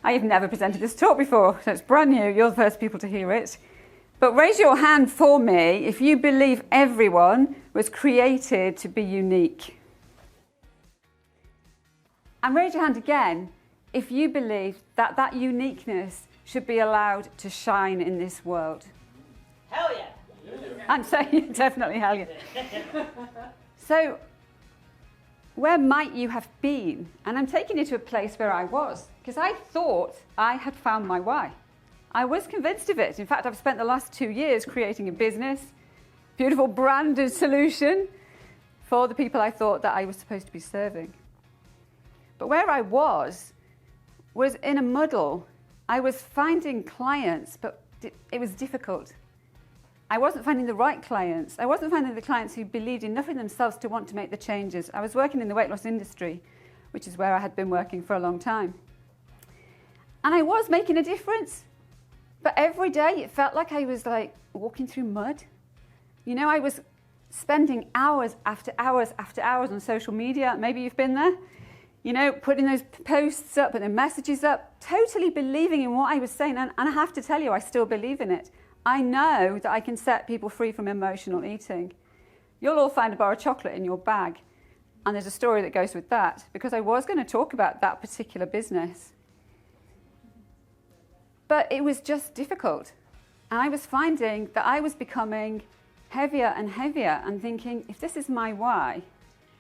I have never presented this talk before, so it's brand new. You're the first people to hear it. But raise your hand for me if you believe everyone was created to be unique. And raise your hand again if you believe that that uniqueness should be allowed to shine in this world. Hell yeah! And so, definitely hell yeah. So, where might you have been? And I'm taking you to a place where I was, because I thought I had found my why. I was convinced of it. In fact, I've spent the last 2 years creating a business, beautiful branded solution for the people I thought that I was supposed to be serving. But where I was in a muddle. I was finding clients, but it was difficult. I wasn't finding the right clients. I wasn't finding the clients who believed enough in themselves to want to make the changes. I was working in the weight loss industry, which is where I had been working for a long time. And I was making a difference. But every day it felt like I was like walking through mud. You know, I was spending hours after hours after hours on social media. Maybe you've been there. You know, putting those posts up, putting messages up, totally believing in what I was saying. And I have to tell you, I still believe in it. I know that I can set people free from emotional eating. You'll all find a bar of chocolate in your bag. And there's a story that goes with that, because I was going to talk about that particular business. But it was just difficult. And I was finding that I was becoming heavier and heavier and thinking, if this is my why,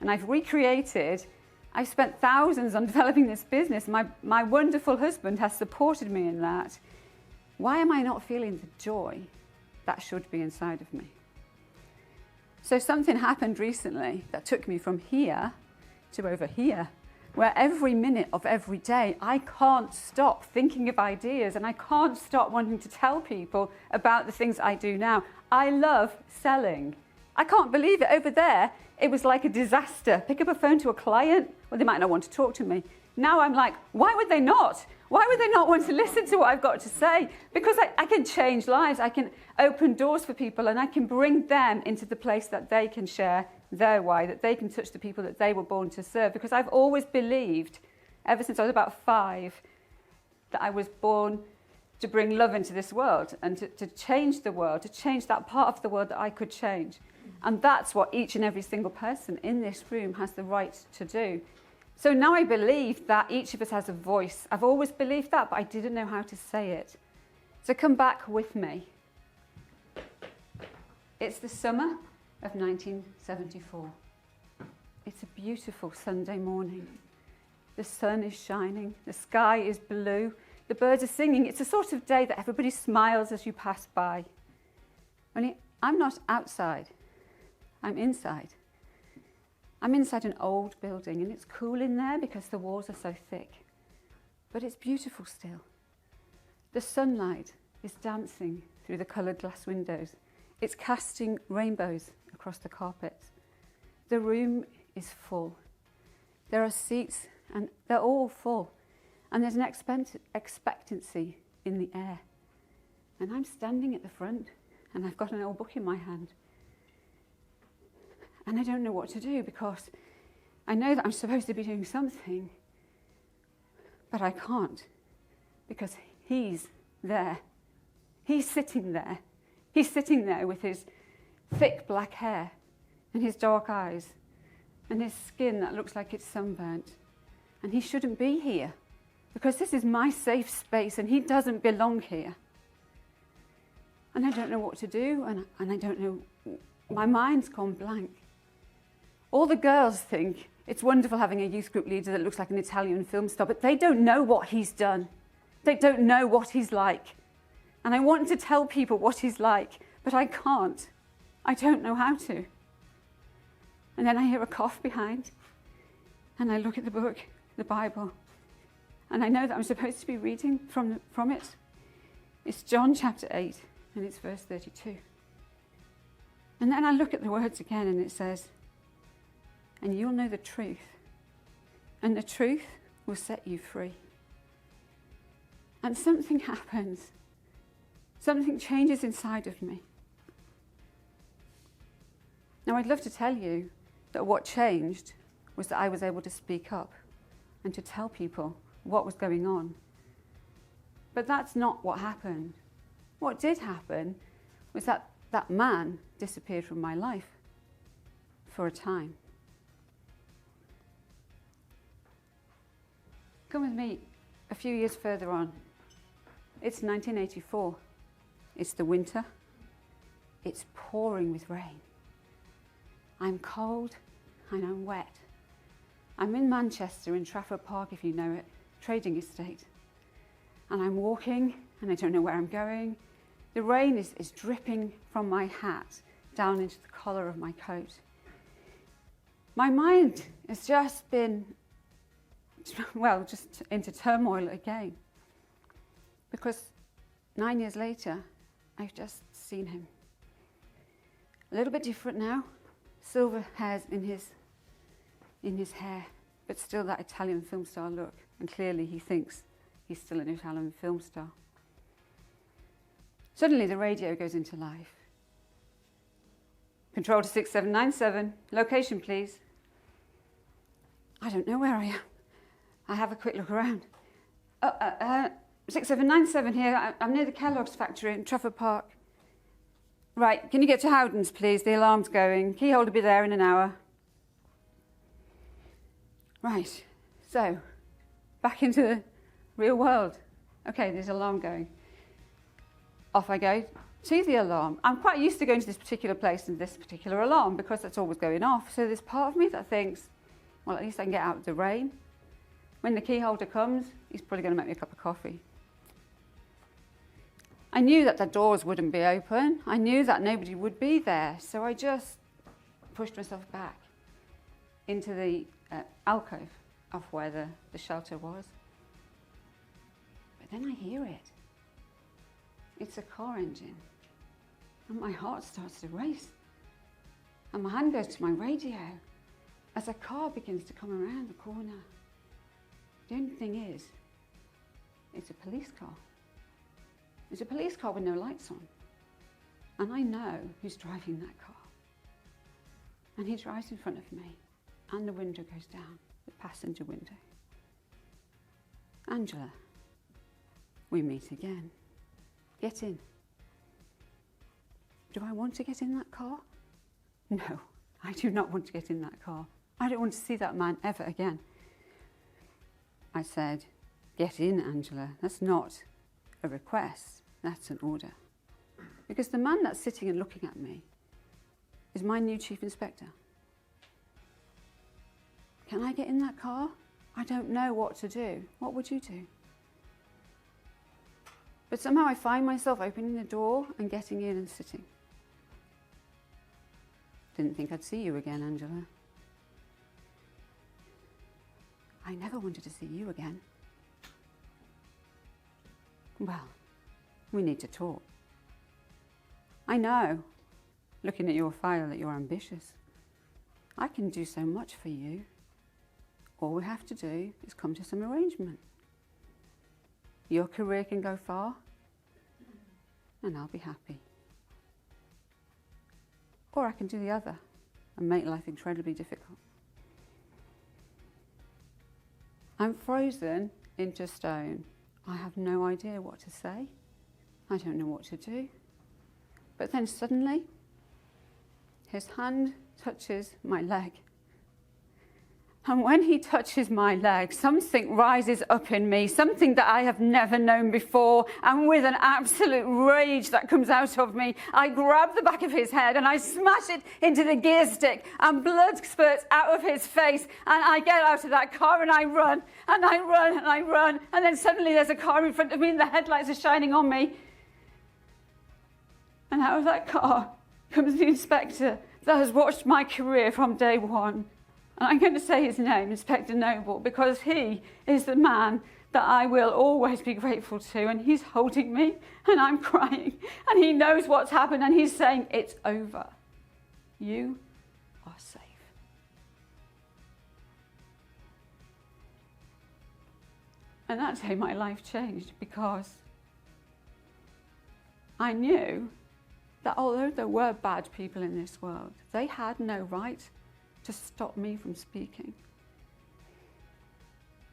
and I've recreated, I've spent thousands on developing this business. My wonderful husband has supported me in that. Why am I not feeling the joy that should be inside of me? So something happened recently that took me from here to over here, where every minute of every day, I can't stop thinking of ideas and I can't stop wanting to tell people about the things I do now. I love selling. I can't believe it. Over there, it was like a disaster. Pick up a phone to a client, well, they might not want to talk to me. Now I'm like, why would they not? Why would they not want to listen to what I've got to say? Because I can change lives. I can open doors for people and I can bring them into the place that they can share their why, that they can touch the people that they were born to serve. Because I've always believed, ever since I was about 5, that I was born to bring love into this world and to change the world, to change that part of the world that I could change. And that's what each and every single person in this room has the right to do. So now I believe that each of us has a voice. I've always believed that, but I didn't know how to say it. So come back with me. It's the summer of 1974. It's a beautiful Sunday morning. The sun is shining, the sky is blue, the birds are singing. It's a sort of day that everybody smiles as you pass by. Only I'm not outside, I'm inside. I'm inside an old building and it's cool in there because the walls are so thick. But it's beautiful still. The sunlight is dancing through the coloured glass windows. It's casting rainbows across the carpets. The room is full. There are seats and they're all full. And there's an expectancy in the air. And I'm standing at the front and I've got an old book in my hand. And I don't know what to do because I know that I'm supposed to be doing something, but I can't because he's there. He's sitting there. He's sitting there with his thick black hair and his dark eyes and his skin that looks like it's sunburnt. And he shouldn't be here because this is my safe space and he doesn't belong here. And I don't know what to do and I don't know, my mind's gone blank. All the girls think it's wonderful having a youth group leader that looks like an Italian film star, but they don't know what he's done. They don't know what he's like. And I want to tell people what he's like, but I can't. I don't know how to. And then I hear a cough behind, and I look at the book, the Bible, and I know that I'm supposed to be reading from it. It's John chapter 8, and it's verse 32. And then I look at the words again, and it says, and you'll know the truth, and the truth will set you free. And something happens. Something changes inside of me. Now, I'd love to tell you that what changed was that I was able to speak up and to tell people what was going on. But that's not what happened. What did happen was that that man disappeared from my life for a time. Come with me a few years further on. It's 1984. It's the winter. It's pouring with rain. I'm cold and I'm wet. I'm in Manchester, in Trafford Park, if you know it, trading estate. And I'm walking and I don't know where I'm going. The rain is dripping from my hat down into the collar of my coat. My mind has just been, well, just into turmoil again. Because 9 years later, I've just seen him. A little bit different now. Silver hairs in his hair, but still that Italian film star look. And clearly he thinks he's still an Italian film star. Suddenly the radio goes into life. Control to 6797, location please. I don't know where I am. I have a quick look around. 6797 here, I'm near the Kellogg's factory in Trafford Park. Right, can you get to Howden's please? The alarm's going. Keyhole will be there in an hour. Right, so back into the real world. Okay, there's an alarm going. Off I go to the alarm. I'm quite used to going to this particular place and this particular alarm because that's always going off. So there's part of me that thinks, well, at least I can get out of the rain. When the key holder comes, he's probably going to make me a cup of coffee. I knew that the doors wouldn't be open. I knew that nobody would be there. So I just pushed myself back into the alcove of where the shelter was. But then I hear it. It's a car engine. And my heart starts to race. And my hand goes to my radio as a car begins to come around the corner. The only thing is, it's a police car. It's a police car with no lights on. And I know who's driving that car. And he drives in front of me. And the window goes down, the passenger window. Angela, we meet again. Get in. Do I want to get in that car? No, I do not want to get in that car. I don't want to see that man ever again. I said, get in, Angela. That's not a request, that's an order. Because the man that's sitting and looking at me is my new chief inspector. Can I get in that car? I don't know what to do. What would you do? But somehow I find myself opening the door and getting in and sitting. Didn't think I'd see you again, Angela. I never wanted to see you again. Well, we need to talk. I know, looking at your file, that you're ambitious. I can do so much for you. All we have to do is come to some arrangement. Your career can go far, and I'll be happy. Or I can do the other and make life incredibly difficult. I'm frozen into stone. I have no idea what to say. I don't know what to do. But then suddenly, his hand touches my leg. And when he touches my leg, something rises up in me, something that I have never known before. And with an absolute rage that comes out of me, I grab the back of his head and I smash it into the gear stick, and blood spurts out of his face. And I get out of that car and I run, and I run, and I run. And then suddenly there's a car in front of me and the headlights are shining on me. And out of that car comes the inspector that has watched my career from day one. And I'm going to say his name, Inspector Noble, because he is the man that I will always be grateful to. And he's holding me, and I'm crying. And he knows what's happened, and he's saying, it's over. You are safe. And that day my life changed, because I knew that although there were bad people in this world, they had no right to stop me from speaking.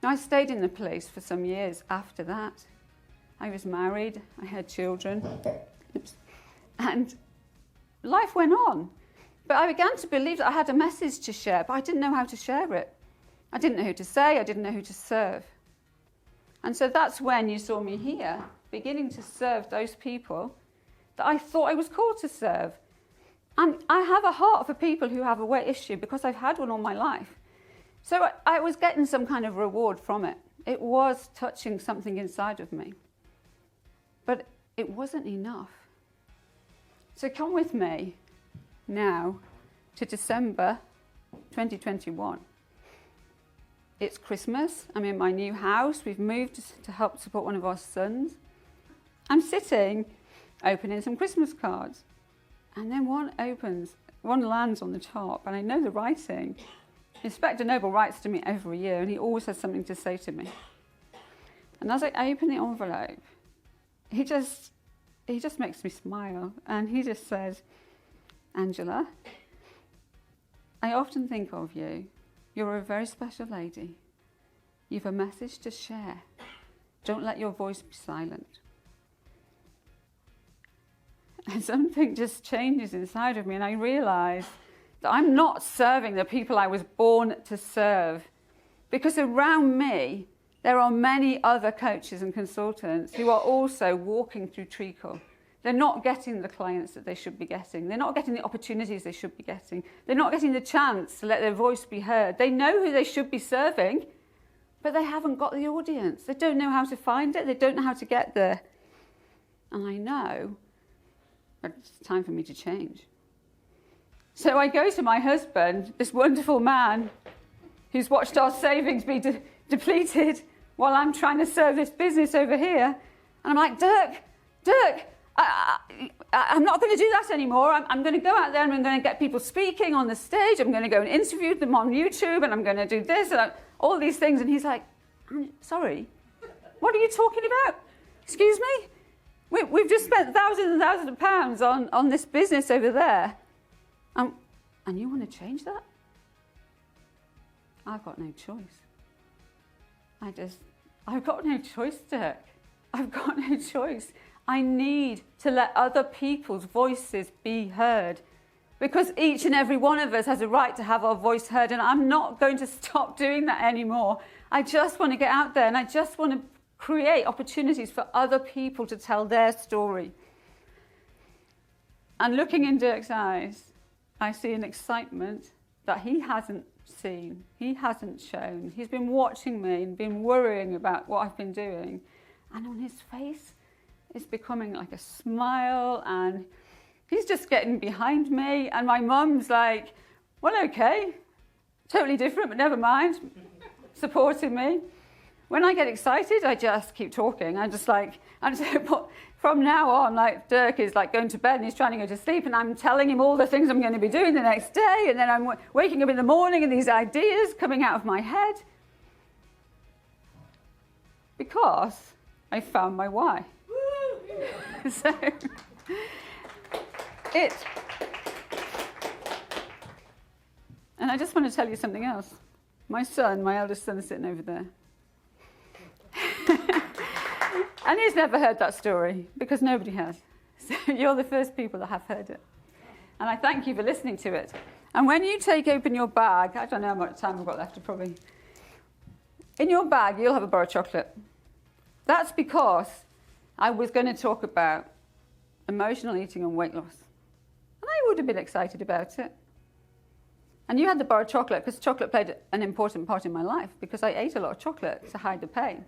I stayed in the police for some years after that. I was married, I had children, and life went on. But I began to believe that I had a message to share, but I didn't know how to share it. I didn't know who to say, I didn't know who to serve. And so that's when you saw me here, beginning to serve those people that I thought I was called to serve. And I have a heart for people who have a weight issue because I've had one all my life. So I was getting some kind of reward from it. It was touching something inside of me. But it wasn't enough. So come with me now to December 2021. It's Christmas. I'm in my new house. We've moved to help support one of our sons. I'm sitting, opening some Christmas cards. And then one lands on the top, and I know the writing. Inspector Noble writes to me every year, and he always has something to say to me. And as I open the envelope, he just makes me smile, and he just says, Angela, I often think of you. You're a very special lady. You've a message to share. Don't let your voice be silent. And something just changes inside of me, and I realise that I'm not serving the people I was born to serve. Because around me, there are many other coaches and consultants who are also walking through treacle. They're not getting the clients that they should be getting. They're not getting the opportunities they should be getting. They're not getting the chance to let their voice be heard. They know who they should be serving, but they haven't got the audience. They don't know how to find it. They don't know how to get there. And I know that it's time for me to change. So I go to my husband, this wonderful man who's watched our savings be depleted while I'm trying to serve this business over here. And I'm like, Dirk, I'm not going to do that anymore. I'm going to go out there and I'm going to get people speaking on the stage. I'm going to go and interview them on YouTube, and I'm going to do this and all these things. And he's like, sorry, what are you talking about? Excuse me? We've just spent thousands and thousands of pounds on this business over there. And you want to change that? I've got no choice. I've got no choice, Dirk. I've got no choice. I need to let other people's voices be heard, because each and every one of us has a right to have our voice heard, and I'm not going to stop doing that anymore. I just want to get out there, and I just want to create opportunities for other people to tell their story. And looking in Dirk's eyes, I see an excitement that he hasn't seen, he hasn't shown. He's been watching me and been worrying about what I've been doing, and on his face, it's becoming like a smile, and he's just getting behind me, and my mum's like, well, okay, totally different, but never mind, supporting me. When I get excited, I just keep talking. From now on, like Dirk is like going to bed and he's trying to go to sleep, and I'm telling him all the things I'm going to be doing the next day, and then I'm waking up in the morning and these ideas coming out of my head. Because I found my why. So and I just want to tell you something else. My eldest son, is sitting over there. And he's never heard that story, because nobody has. So you're the first people that have heard it. And I thank you for listening to it. And when you open your bag, I don't know how much time I've got left, probably. In your bag, you'll have a bar of chocolate. That's because I was going to talk about emotional eating and weight loss. And I would have been excited about it. And you had the bar of chocolate because chocolate played an important part in my life, because I ate a lot of chocolate to hide the pain.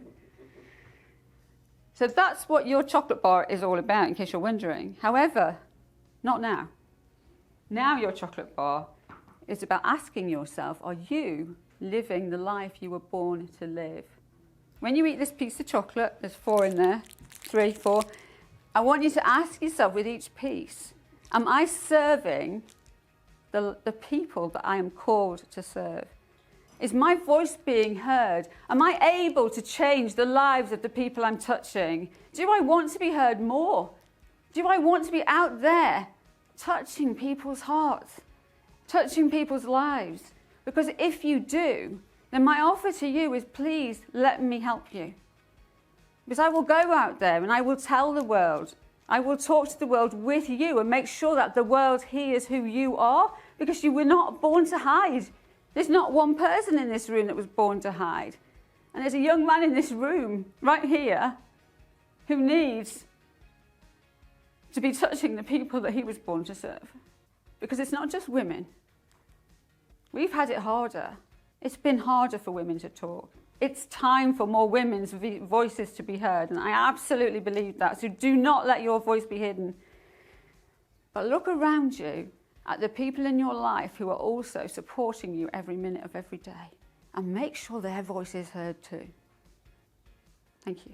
So that's what your chocolate bar is all about, in case you're wondering. However, not now. Now your chocolate bar is about asking yourself, are you living the life you were born to live? When you eat this piece of chocolate, there's 4 in there, 3, 4. I want you to ask yourself with each piece, am I serving the people that I am called to serve? Is my voice being heard? Am I able to change the lives of the people I'm touching? Do I want to be heard more? Do I want to be out there touching people's hearts, touching people's lives? Because if you do, then my offer to you is, please let me help you. Because I will go out there and I will tell the world, I will talk to the world with you and make sure that the world hears who you are, because you were not born to hide. There's not one person in this room that was born to hide. And there's a young man in this room, right here, who needs to be touching the people that he was born to serve. Because it's not just women. We've had it harder. It's been harder for women to talk. It's time for more women's voices to be heard, and I absolutely believe that. So do not let your voice be hidden. But look around you at the people in your life who are also supporting you every minute of every day, and make sure their voice is heard too. Thank you.